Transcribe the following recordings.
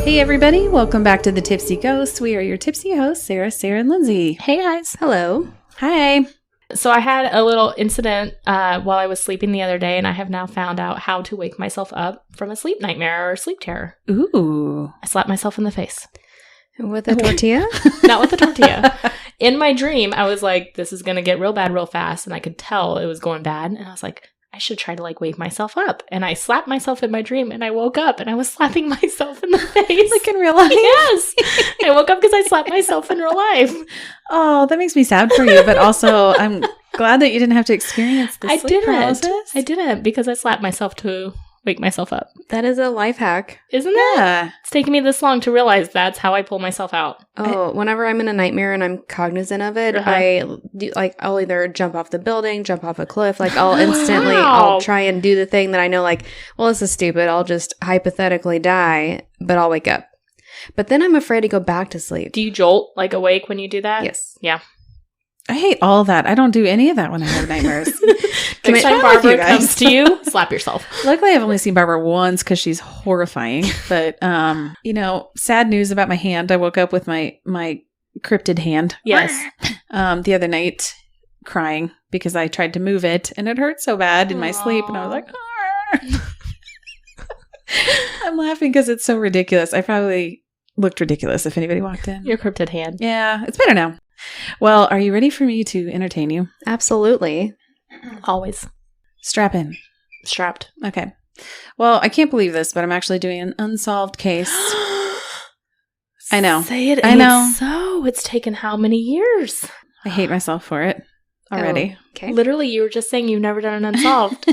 Hey everybody, welcome back to the Tipsy Ghosts. We are your tipsy hosts, Sarah, and Lindsay. Hey guys. Hello. Hi. So I had a little incident while I was sleeping the other day, and I have now found out how to wake myself up from a sleep nightmare or sleep terror. Ooh. I slapped myself in the face. With a tortilla? Not with a tortilla. In my dream, I was like, this is going to get real bad real fast, and I could tell it was going bad, and I was like, I should try to wake myself up. And I slapped myself in my dream, and I woke up and I was slapping myself in the face. Like in real life? Yes. I woke up because I slapped myself in real life. Oh, that makes me sad for you, but also I'm glad that you didn't have to experience this sleep paralysis. I didn't because I slapped myself to wake myself up. That is a life hack. Isn't it? Yeah. It's taken me this long to realize that's how I pull myself out. Oh, whenever I'm in a nightmare and I'm cognizant of it, I'll either jump off the building, jump off a cliff. I'll instantly, I'll try and do the thing that I know, well, this is stupid. I'll just hypothetically die, but I'll wake up. But then I'm afraid to go back to sleep. Do you jolt awake when you do that? Yes. Yeah. I hate all that. I don't do any of that when I have nightmares. Next time Barbara comes to you, slap yourself. Luckily, I've only seen Barbara once because she's horrifying. But, sad news about my hand. I woke up with my cryptid hand. Yes. The other night, crying because I tried to move it and it hurt so bad in my sleep. And I was like, I'm laughing because it's so ridiculous. I probably looked ridiculous if anybody walked in. Your cryptid hand. Yeah, it's better now. Well, are you ready for me to entertain you? Absolutely. Always. Strap in. Strapped. Okay. Well, I can't believe this, but I'm actually doing an unsolved case. I know. Say it. I know. It's taken how many years? I hate myself for it already. Oh, okay. Literally, you were just saying you've never done an unsolved.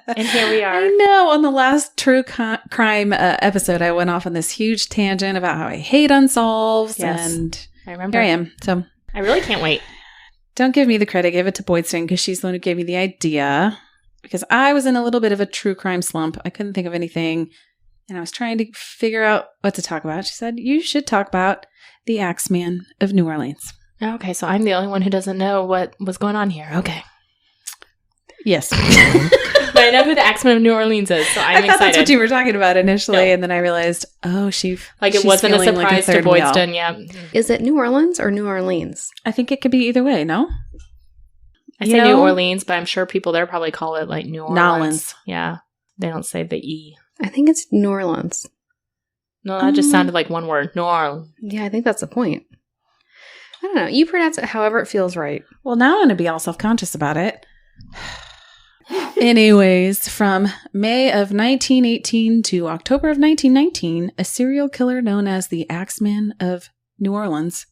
And here we are. I know. On the last true crime episode, I went off on this huge tangent about how I hate unsolved. Yes. And I remember. here I am. So I really can't wait. Don't give me the credit. Give it to Boydstone because she's the one who gave me the idea. Because I was in a little bit of a true crime slump. I couldn't think of anything. And I was trying to figure out what to talk about. She said, you should talk about the Axeman of New Orleans. Okay, so I'm the only one who doesn't know what was going on here. Okay. Yes. But I know who the Axeman of New Orleans is, so I'm excited. That's what you were talking about initially. And then I realized, it wasn't a surprise to Boydstone, yeah. Is it New Orleans or New Orleans? I think it could be either way, no? I say New Orleans, but I'm sure people there probably call it New Orleans. Nolans. Yeah. They don't say the E. I think it's New Orleans. No, that just sounded like one word. New Orleans. Yeah, I think that's the point. I don't know. You pronounce it however it feels right. Well, now I'm going to be all self-conscious about it. Anyways, from May of 1918 to October of 1919, a serial killer known as the Axeman of New Orleans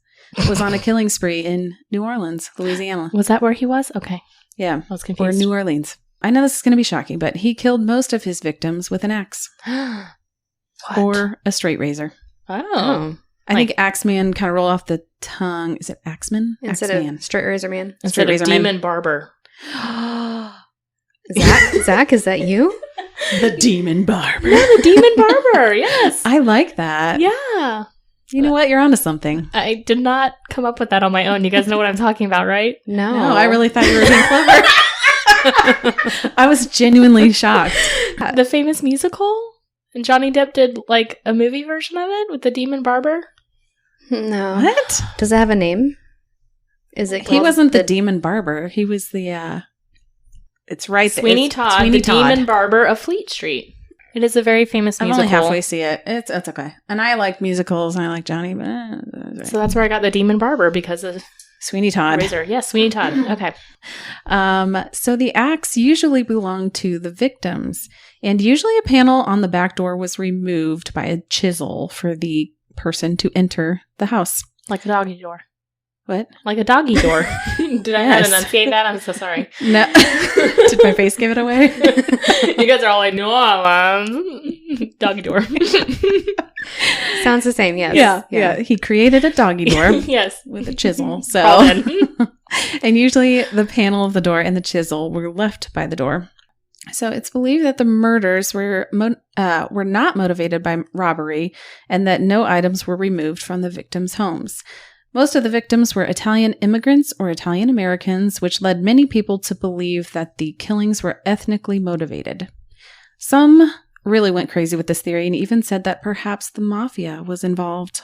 was on a killing spree in New Orleans, Louisiana. Was that where he was? Okay. Yeah. I was confused. Or New Orleans. I know this is going to be shocking, but he killed most of his victims with an axe. What? Or a straight razor. Oh. I think Axeman kind of roll off the tongue. Is it Axeman? Instead Axeman. of straight razor man. Instead of demon barber. Zach, is that you? The demon barber. Yeah, the demon barber. Yes. I like that. Yeah. You know what? You're onto something. I did not come up with that on my own. You guys know what I'm talking about, right? No. I really thought you were being clever. I was genuinely shocked. The famous musical? And Johnny Depp did a movie version of it with the demon barber? No. What? Does it have a name? Is it? He wasn't the demon barber. He was the, it's right there. Sweeney Todd, Sweeney the Todd. demon barber of Fleet Street. It is a very famous musical. I'm only halfway see it. It's okay. And I like musicals and I like Johnny, but So that's where I got the demon barber because of Sweeney Todd. Razor. Yes, Sweeney Todd. Okay. So the axe usually belonged to the victims, and usually a panel on the back door was removed by a chisel for the person to enter the house. Like a doggy door. What? Like a doggy door. Did I not enunciate that? I'm so sorry. No. Did my face give it away? You guys are all like, New Orleans. Doggy door. Sounds the same, yes. Yeah. He created a doggy door. Yes. With a chisel. So, Well and usually the panel of the door and the chisel were left by the door. So it's believed that the murders were not motivated by robbery and that no items were removed from the victims' homes. Most of the victims were Italian immigrants or Italian Americans, which led many people to believe that the killings were ethnically motivated. Some really went crazy with this theory and even said that perhaps the mafia was involved.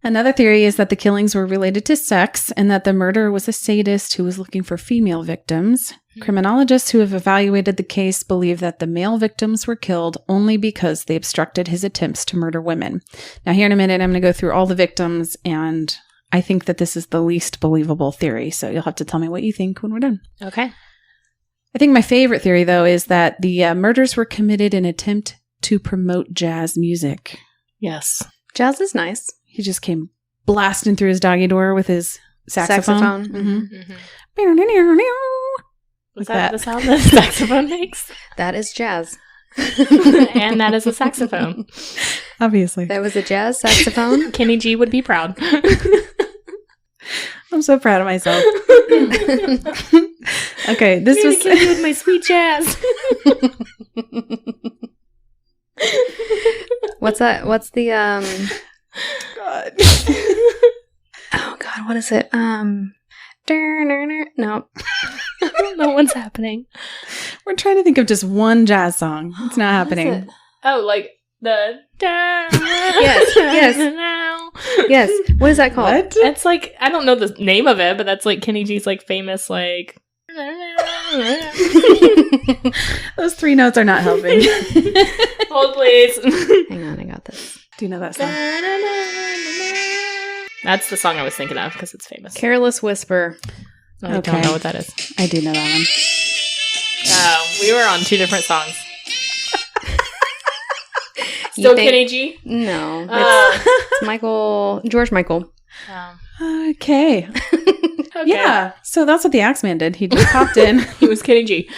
Another theory is that the killings were related to sex and that the murderer was a sadist who was looking for female victims. Criminologists who have evaluated the case believe that the male victims were killed only because they obstructed his attempts to murder women. Now, here in a minute, I'm going to go through all the victims, and I think that this is the least believable theory, so you'll have to tell me what you think when we're done. Okay. I think my favorite theory, though, is that the murders were committed in an attempt to promote jazz music. Yes. Jazz is nice. He just came blasting through his doggy door with his saxophone. Was that the sound that saxophone makes? That is jazz. And that is a saxophone. Obviously. That was a jazz saxophone. Kenny G would be proud. I'm so proud of myself. Okay, this was kill you with my sweet jazz. What's that? What's the God. Oh God, what is it? No. I don't know what's happening. We're trying to think of just one jazz song. It's not happening. Oh, like the Yes. Yes. What is that called? What? It's like, I don't know the name of it, but that's like Kenny G's like famous like Those three notes are not helping. Hold please. Hang on, I got this. Do you know that song? That's the song I was thinking of because it's famous. Careless Whisper. I don't know what that is. I do know that one. Oh, we were on two different songs. Still Kenny G? No. It's George Michael. Okay. Yeah. So that's what the Axeman did. He just popped in. He was Kenny G.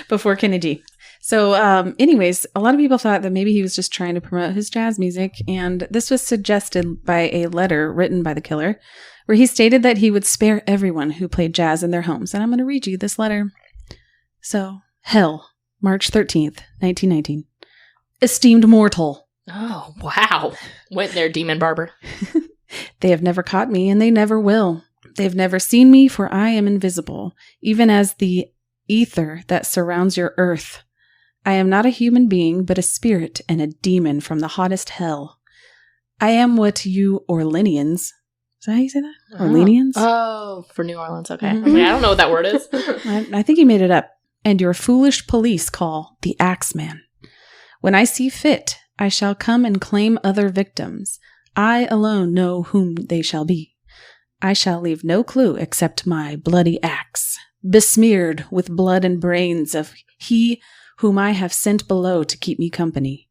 Before Kenny G. So anyways, a lot of people thought that maybe he was just trying to promote his jazz music. And this was suggested by a letter written by the killer where he stated that he would spare everyone who played jazz in their homes. And I'm going to read you this letter. So, hell, March 13th, 1919. Esteemed mortal. Oh, wow. Went there, demon barber. They have never caught me, and they never will. They have never seen me, for I am invisible, even as the ether that surrounds your earth. I am not a human being, but a spirit and a demon from the hottest hell. I am what you Orleanians... Is that how you say that? Orleanians? Oh, for New Orleans, okay. Mm-hmm. I was like, I don't know what that word is. I think you made it up. And your foolish police call the Axeman. When I see fit, I shall come and claim other victims. I alone know whom they shall be. I shall leave no clue except my bloody axe, besmeared with blood and brains of he whom I have sent below to keep me company.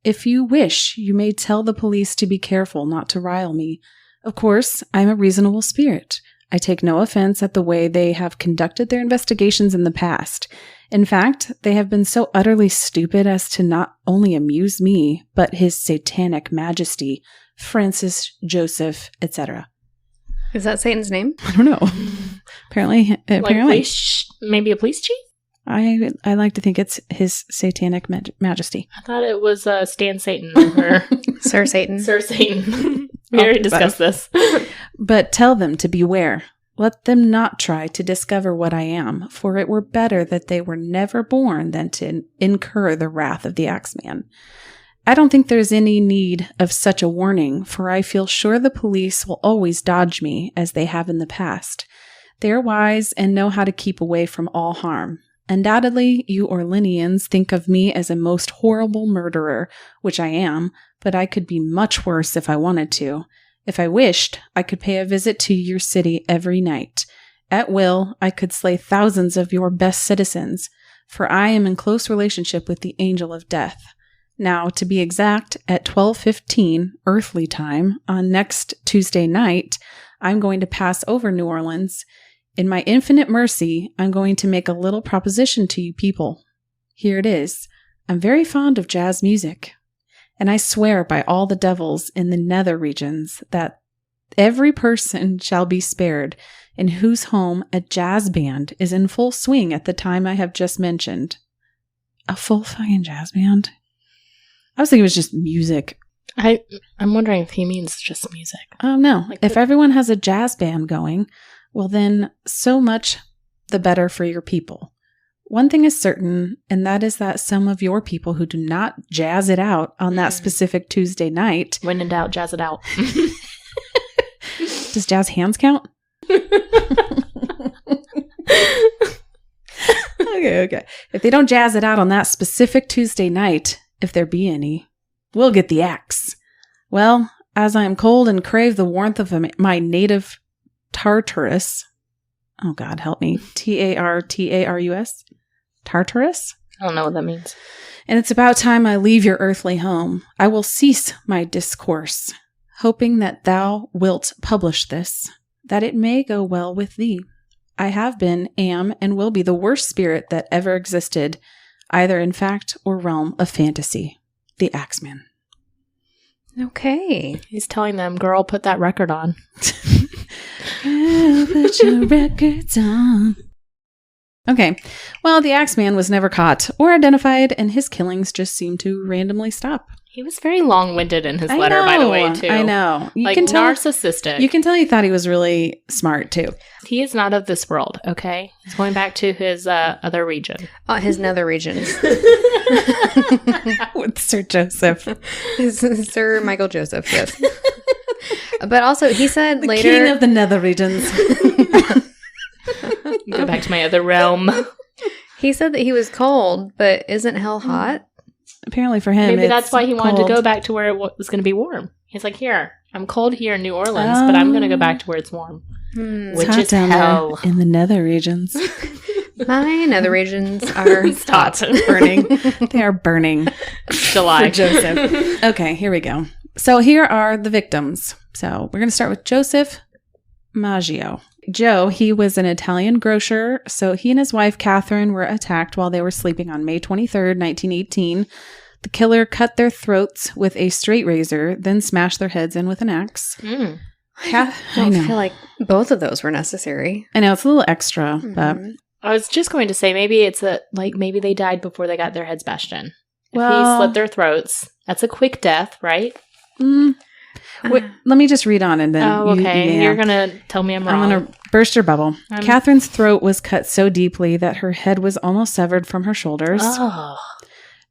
If you wish, you may tell the police to be careful not to rile me. Of course, I am a reasonable spirit. I take no offense at the way they have conducted their investigations in the past. In fact, they have been so utterly stupid as to not only amuse me, but His Satanic Majesty, Francis, Joseph, etc. Is that Satan's name? I don't know. Apparently. Maybe a police chief? I like to think it's His Satanic Majesty. I thought it was Stan Satan. Or Sir Satan. Sir Satan. We already discussed this. But tell them to beware. Let them not try to discover what I am, for it were better that they were never born than to incur the wrath of the Axeman. I don't think there's any need of such a warning, for I feel sure the police will always dodge me, as they have in the past. They are wise and know how to keep away from all harm. Undoubtedly, you Orleanians think of me as a most horrible murderer, which I am, but I could be much worse if I wanted to. If I wished, I could pay a visit to your city every night. At will, I could slay thousands of your best citizens, for I am in close relationship with the angel of death. Now, to be exact, at 12:15 earthly time on next Tuesday night, I'm going to pass over New Orleans. In my infinite mercy, I'm going to make a little proposition to you people. Here it is. I'm very fond of jazz music, and I swear by all the devils in the nether regions that every person shall be spared in whose home a jazz band is in full swing at the time I have just mentioned. A full fucking jazz band? I was thinking it was just music. I'm wondering if he means just music. Oh, no. If everyone has a jazz band going, well then, so much the better for your people. One thing is certain, and that is that some of your people who do not jazz it out on that specific Tuesday night. When in doubt, jazz it out. Does jazz hands count? Okay. If they don't jazz it out on that specific Tuesday night, if there be any, we'll get the axe. Well, as I am cold and crave the warmth of my native Tartarus. Oh, God, help me. Tartarus? Tartarus? I don't know what that means. And it's about time I leave your earthly home. I will cease my discourse, hoping that thou wilt publish this, that it may go well with thee. I have been, am, and will be the worst spirit that ever existed, either in fact or realm of fantasy. The Axeman. Okay. He's telling them, girl, put that record on. Girl, put your records on. Okay. Well, the Axeman was never caught or identified, and his killings just seemed to randomly stop. He was very long-winded in his letter, by the way, too. I know. You can tell, narcissistic. You can tell he thought he was really smart, too. He is not of this world, okay? He's going back to his other region. His nether regions. With Sir Joseph. Sir Michael Joseph, yes. But also, he said the later... king of the nether regions. Go back to my other realm. He said that he was cold, but isn't hell hot? Apparently for him, maybe that's why he wanted to go back to where it was going to be warm. He's like, here, I'm cold here in New Orleans, but I'm going to go back to where it's warm. Which is hell. In the nether regions. My nether regions are burning. They are burning. July. For Joseph. Okay, here we go. So here are the victims. So we're going to start with Joseph Maggio. Joe, he was an Italian grocer, so he and his wife, Catherine, were attacked while they were sleeping on May 23rd, 1918. The killer cut their throats with a straight razor, then smashed their heads in with an axe. I feel like both of those were necessary. I know, it's a little extra, but... I was just going to say, maybe it's maybe they died before they got their heads bashed in. If he slit their throats, that's a quick death, right? Wait, let me just read on and then... Oh, okay. You're going to tell me I'm wrong. I'm going to burst your bubble. Catherine's throat was cut so deeply that her head was almost severed from her shoulders. Oh.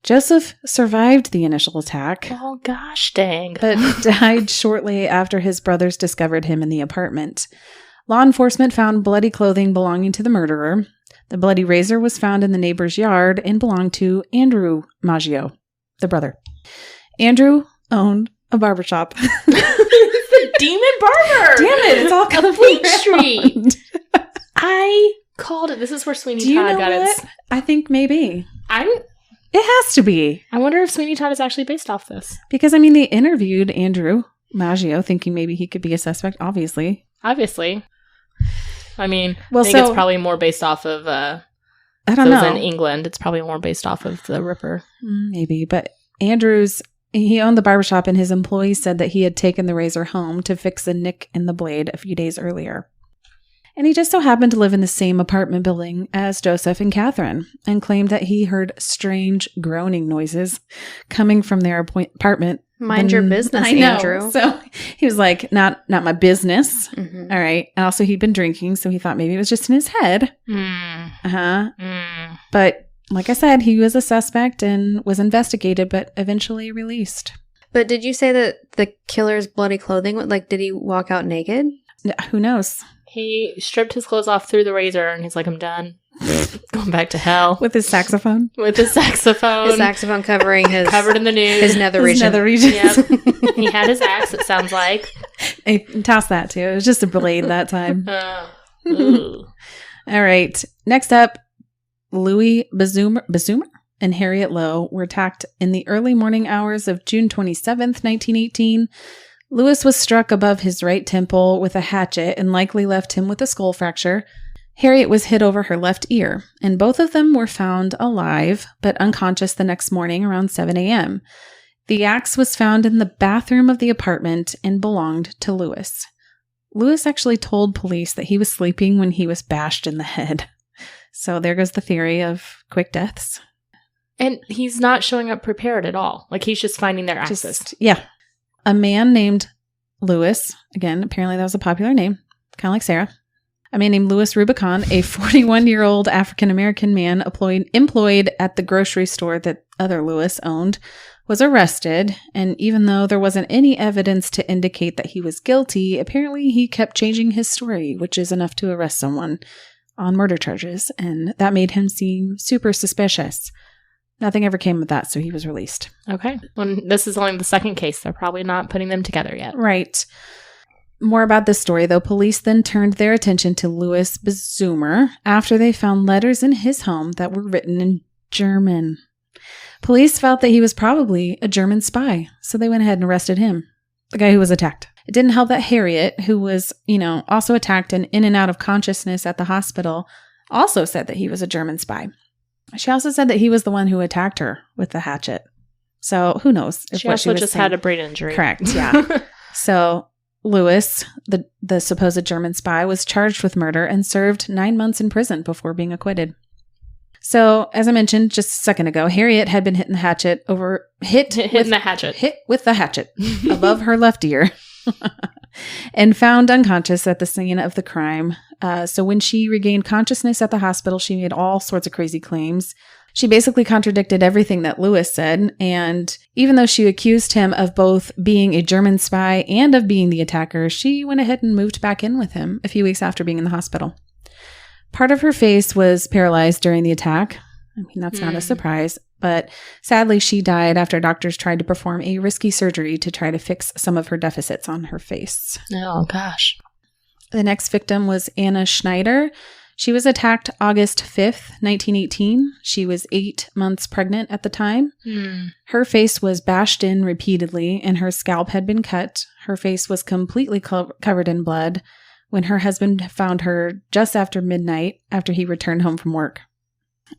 Joseph survived the initial attack. Oh, gosh dang. But died shortly after his brothers discovered him in the apartment. Law enforcement found bloody clothing belonging to the murderer. The bloody razor was found in the neighbor's yard and belonged to Andrew Maggio, the brother. Andrew owned a barbershop. The Demon Barber! Damn it, it's all coming Fleet Street. I called it. This is where Sweeney Todd got its... I think maybe. It has to be. I wonder if Sweeney Todd is actually based off this. Because, I mean, they interviewed Andrew Maggio thinking maybe he could be a suspect, obviously. I mean, I think it's probably more based off of... I don't know. In England, it's probably more based off of the Ripper. Maybe, but he owned the barbershop, and his employees said that he had taken the razor home to fix a nick in the blade a few days earlier. And he just so happened to live in the same apartment building as Joseph and Catherine, and claimed that he heard strange groaning noises coming from their apartment. Mind your business, Andrew. So he was like, not my business. All right. And also he'd been drinking, so he thought maybe it was just in his head. But like I said, he was a suspect and was investigated, but eventually released. But did you say that the killer's bloody clothing, did he walk out naked? Who knows? He stripped his clothes off through the razor, and he's like, I'm done. Going back to hell. With his saxophone? His saxophone covering his... Covered in the news. His nether region. Yep. He had his axe, it sounds like. He tossed that, too. It was just a blade that time. All right. Next up, Louis Bazoomer and Harriet Lowe were attacked in the early morning hours of June 27th, 1918. Louis was struck above his right temple with a hatchet and likely left him with a skull fracture. Harriet was hit over her left ear, and both of them were found alive but unconscious the next morning around 7 a.m. The axe was found in the bathroom of the apartment and belonged to Louis. Louis actually told police that he was sleeping when he was bashed in the head. So there goes the theory of quick deaths. And he's not showing up prepared at all. He's just finding their axes. Yeah. A man named Louis, again, apparently that was a popular name, kind of like Sarah, A man named Louis Rubicon, a 41-year-old African-American man employed at the grocery store that other Louis owned, was arrested. And even though there wasn't any evidence to indicate that he was guilty, apparently he kept changing his story, which is enough to arrest someone on murder charges. And that made him seem super suspicious. Nothing ever came of that, so he was released. Okay. Well, this is only the second case. They're probably not putting them together yet. Right. More about this story, though. Police then turned their attention to Louis Bezumer after they found letters in his home that were written in German. Police felt that he was probably a German spy, so they went ahead and arrested him, the guy who was attacked. It didn't help that Harriet, who was, also attacked and in and out of consciousness at the hospital, also said that he was a German spy. She also said that he was the one who attacked her with the hatchet. So who knows? She also just had a brain injury. Correct, yeah. So Louis, the supposed German spy, was charged with murder and served 9 months in prison before being acquitted. So, as I mentioned just a second ago, Harriet had been hit with the hatchet above her left ear and found unconscious at the scene of the crime. So when she regained consciousness at the hospital, she made all sorts of crazy claims. She basically contradicted everything that Louis said, and even though she accused him of both being a German spy and of being the attacker, she went ahead and moved back in with him a few weeks after being in the hospital. Part of her face was paralyzed during the attack. I mean, that's not a surprise, but sadly she died after doctors tried to perform a risky surgery to try to fix some of her deficits on her face. Oh, gosh. The next victim was Anna Schneider. She was attacked August 5th, 1918. She was 8 months pregnant at the time. Her face was bashed in repeatedly, and her scalp had been cut. Her face was completely covered in blood when her husband found her just after midnight after he returned home from work.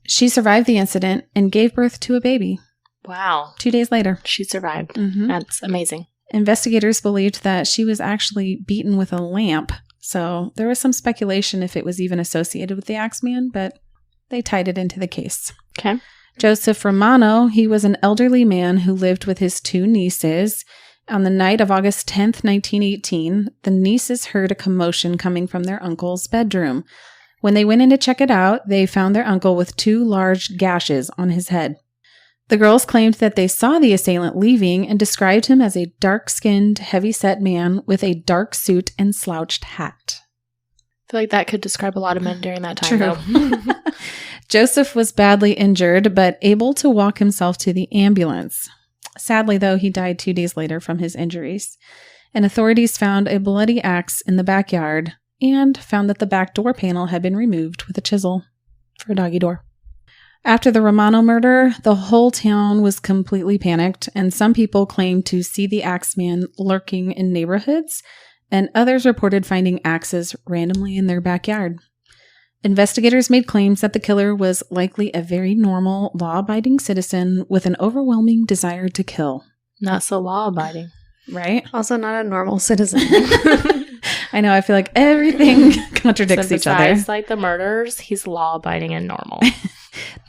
She survived the incident and gave birth to a baby. Wow. 2 days later. She survived. Mm-hmm. That's amazing. Investigators believed that she was actually beaten with a lamp. So there was some speculation if it was even associated with the Axeman, but they tied it into the case. Okay. Joseph Romano, he was an elderly man who lived with his 2 nieces. On the night of August 10th, 1918, the nieces heard a commotion coming from their uncle's bedroom. When they went in to check it out, they found their uncle with 2 large gashes on his head. The girls claimed that they saw the assailant leaving and described him as a dark-skinned, heavy-set man with a dark suit and slouched hat. I feel like that could describe a lot of men during that time, though. Joseph was badly injured, but able to walk himself to the ambulance. Sadly, though, he died 2 days later from his injuries. And authorities found a bloody axe in the backyard and found that the back door panel had been removed with a chisel for a doggy door. After the Romano murder, the whole town was completely panicked, and some people claimed to see the Axeman lurking in neighborhoods, and others reported finding axes randomly in their backyard. Investigators made claims that the killer was likely a very normal, law-abiding citizen with an overwhelming desire to kill. Not so law-abiding. Right? Also not a normal citizen. I know, I feel like everything contradicts each other. Besides, like, the murders, he's law-abiding and normal.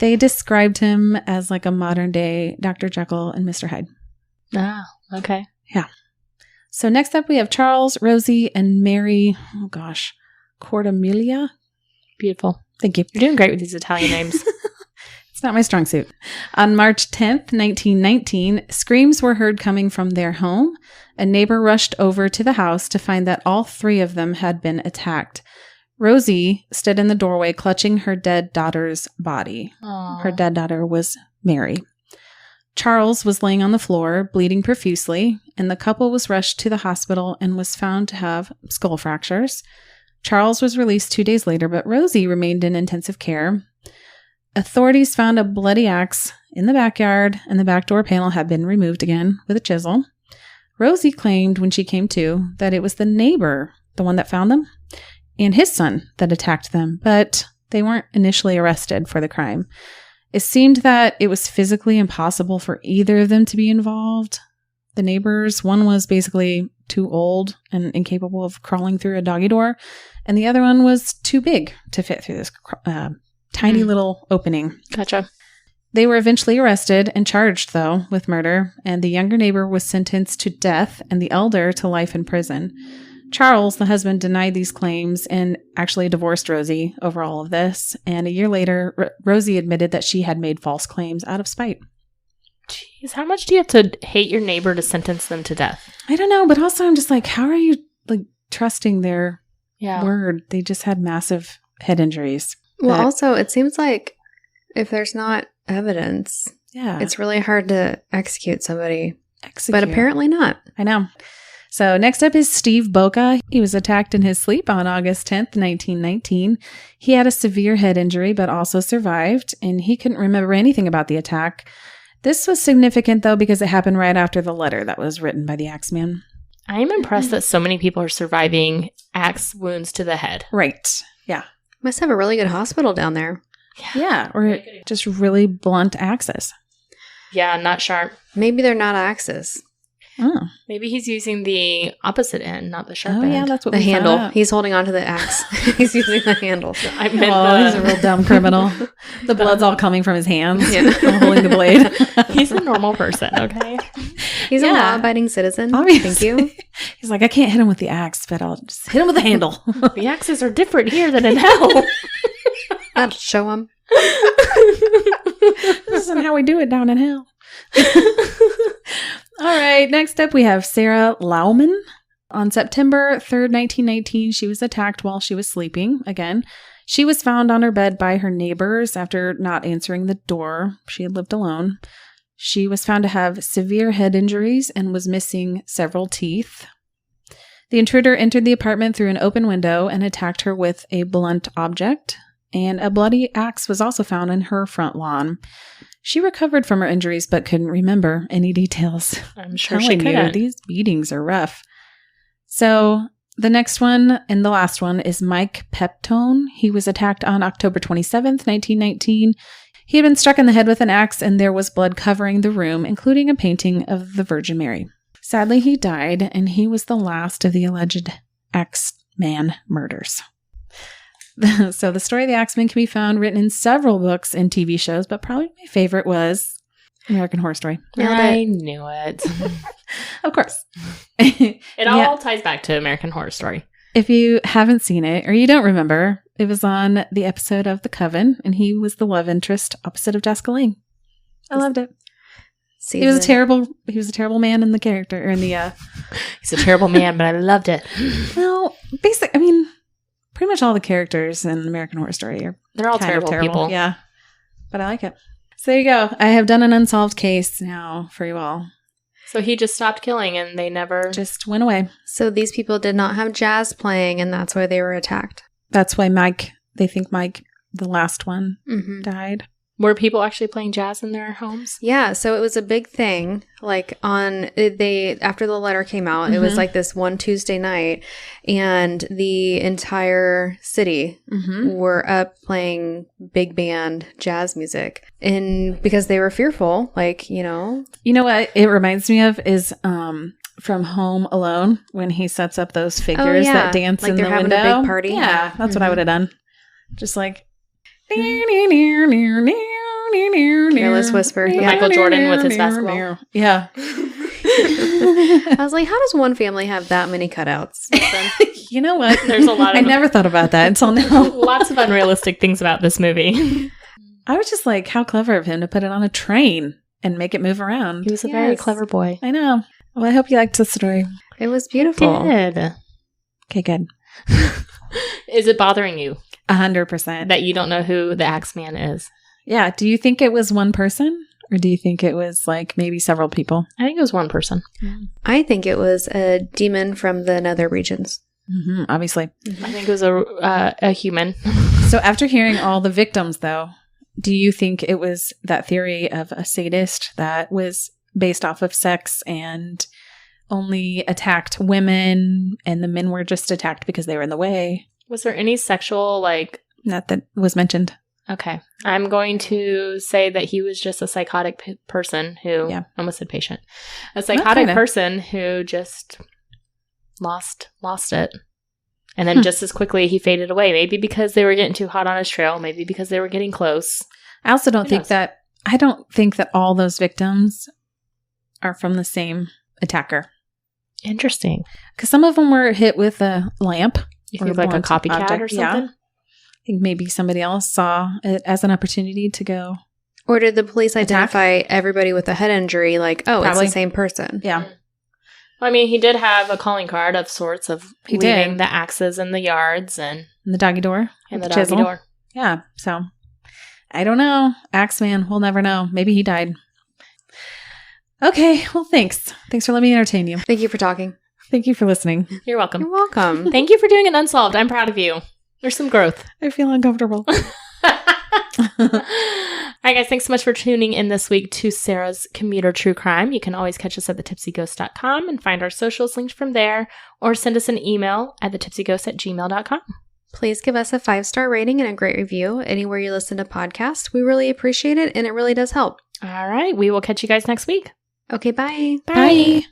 They described him as like a modern-day Dr. Jekyll and Mr. Hyde. Ah, okay. Yeah. So next up, we have Charles, Rosie, and Mary, Cordamelia. Beautiful. Thank you. You're doing great with these Italian names. It's not my strong suit. On March 10th, 1919, screams were heard coming from their home. A neighbor rushed over to the house to find that all 3 of them had been attacked. Rosie stood in the doorway clutching her dead daughter's body. Aww. Her dead daughter was Mary. Charles was laying on the floor, bleeding profusely, and the couple was rushed to the hospital and was found to have skull fractures. Charles was released 2 days later, but Rosie remained in intensive care. Authorities found a bloody axe in the backyard, and the back door panel had been removed again with a chisel. Rosie claimed when she came to that it was the neighbor, the one that found them, and his son that attacked them, but they weren't initially arrested for the crime. It seemed that it was physically impossible for either of them to be involved. The neighbors, one was basically too old and incapable of crawling through a doggy door, and the other one was too big to fit through this tiny little opening. Gotcha. They were eventually arrested and charged, though, with murder, and the younger neighbor was sentenced to death and the elder to life in prison. Charles, the husband, denied these claims and actually divorced Rosie over all of this. And a year later, Rosie admitted that she had made false claims out of spite. Jeez, how much do you have to hate your neighbor to sentence them to death? I don't know, but also I'm just like, how are you trusting their word? They just had massive head injuries. Well, also, it seems like if there's not evidence, it's really hard to execute somebody. But apparently not. I know. So next up is Steve Boca. He was attacked in his sleep on August 10th, 1919. He had a severe head injury, but also survived, and he couldn't remember anything about the attack. This was significant, though, because it happened right after the letter that was written by the Axeman. I am impressed that so many people are surviving axe wounds to the head. Right. Yeah. Must have a really good hospital down there. Yeah. Or just really blunt axes. Yeah, not sharp. Maybe they're not axes. Oh. Maybe he's using the opposite end, not the sharp end. Oh, yeah, that's what the we handle. found out. He's holding on to the axe. He's using the handle. I meant he's a real dumb criminal. The blood's all coming from his hands. Yeah. Holding the blade. He's a normal person, okay? He's a law-abiding citizen. Obviously. Thank you. He's like, I can't hit him with the axe, but I'll just hit him with the handle. The axes are different here than in hell. That'll show him. This isn't how we do it down in hell. All right. Next up, we have Sarah Lauman. On September 3rd, 1919, she was attacked while she was sleeping. Again, she was found on her bed by her neighbors after not answering the door. She had lived alone. She was found to have severe head injuries and was missing several teeth. The intruder entered the apartment through an open window and attacked her with a blunt object. And a bloody axe was also found in her front lawn. She recovered from her injuries but couldn't remember any details. I'm sure she couldn't. These beatings are rough. So the next one and the last one is Mike Peptone. He was attacked on October 27th, 1919. He had been struck in the head with an axe and there was blood covering the room, including a painting of the Virgin Mary. Sadly, he died, and he was the last of the alleged Axeman murders. So the story of the Axeman can be found written in several books and TV shows, but probably my favorite was American Horror Story. I knew it. Of course. It all ties back to American Horror Story. If you haven't seen it or you don't remember, it was on the episode of The Coven, and he was the love interest opposite of Jessica Lange. I loved it. He was a terrible man in the character, or in the He's a terrible man, but I loved it. Well, pretty much all the characters in American Horror Story are they're all terrible people. Yeah. But I like it. So there you go. I have done an unsolved case now for you all. So he just stopped killing and they never just went away. So these people did not have jazz playing and that's why they were attacked. That's why they think Mike, the last one, died. Were people actually playing jazz in their homes? Yeah, so it was a big thing. Like after the letter came out, it was like this one Tuesday night, and the entire city were up playing big band jazz music, and because they were fearful, you know what it reminds me of is from Home Alone when he sets up those figures that dance in the window. Like they're having a big party. Yeah, that's what I would have done. Just like. Careless Whisper. Yeah. Michael Jordan with his basketball. Yeah. I was like, how does one family have that many cutouts? You know what? There's a lot of I never thought about that until now. Lots of unrealistic things about this movie. I was just like, how clever of him to put it on a train and make it move around. He was a very clever boy. I know. Well, I hope you liked the story. It was beautiful. I did. Okay, good. Is it bothering you? 100%. That you don't know who the Axeman is? Yeah. Do you think it was one person? Or do you think it was maybe several people? I think it was one person. I think it was a demon from the nether regions. Obviously. I think it was a human. So after hearing all the victims, though, do you think it was that theory of a sadist that was based off of sex and only attacked women, and the men were just attacked because they were in the way? Was there any sexual, Not that was mentioned. Okay. I'm going to say that he was just a psychotic person who... Yeah. I almost said patient. A psychotic person who just lost it. And then just as quickly, he faded away. Maybe because they were getting too hot on his trail. Maybe because they were getting close. I also don't think that... I don't think that all those victims are from the same attacker. Interesting. Because some of them were hit with a lamp. You think like a blunt copycat object. or something? Yeah. I think maybe somebody else saw it as an opportunity to go. Or did the police identify everybody with a head injury like, oh, Probably. it's the same person? Yeah. Well, I mean, he did have a calling card of sorts of leaving the axes in the yards and the doggy door. the chisel. doggy door. Yeah. So I don't know. Axeman, we'll never know. Maybe he died. Okay. Well, thanks. Thanks for letting me entertain you. Thank you for talking. Thank you for listening. You're welcome. You're welcome. Thank you for doing an Unsolved. I'm proud of you. There's some growth. I feel uncomfortable. All right, guys. Thanks so much for tuning in this week to Sarah's Commuter True Crime. You can always catch us at thetipsyghost.com and find our socials linked from there, or send us an email at thetipsyghost@gmail.com. Please give us a 5-star rating and a great review anywhere you listen to podcasts. We really appreciate it, and it really does help. All right. We will catch you guys next week. Okay, bye. Bye.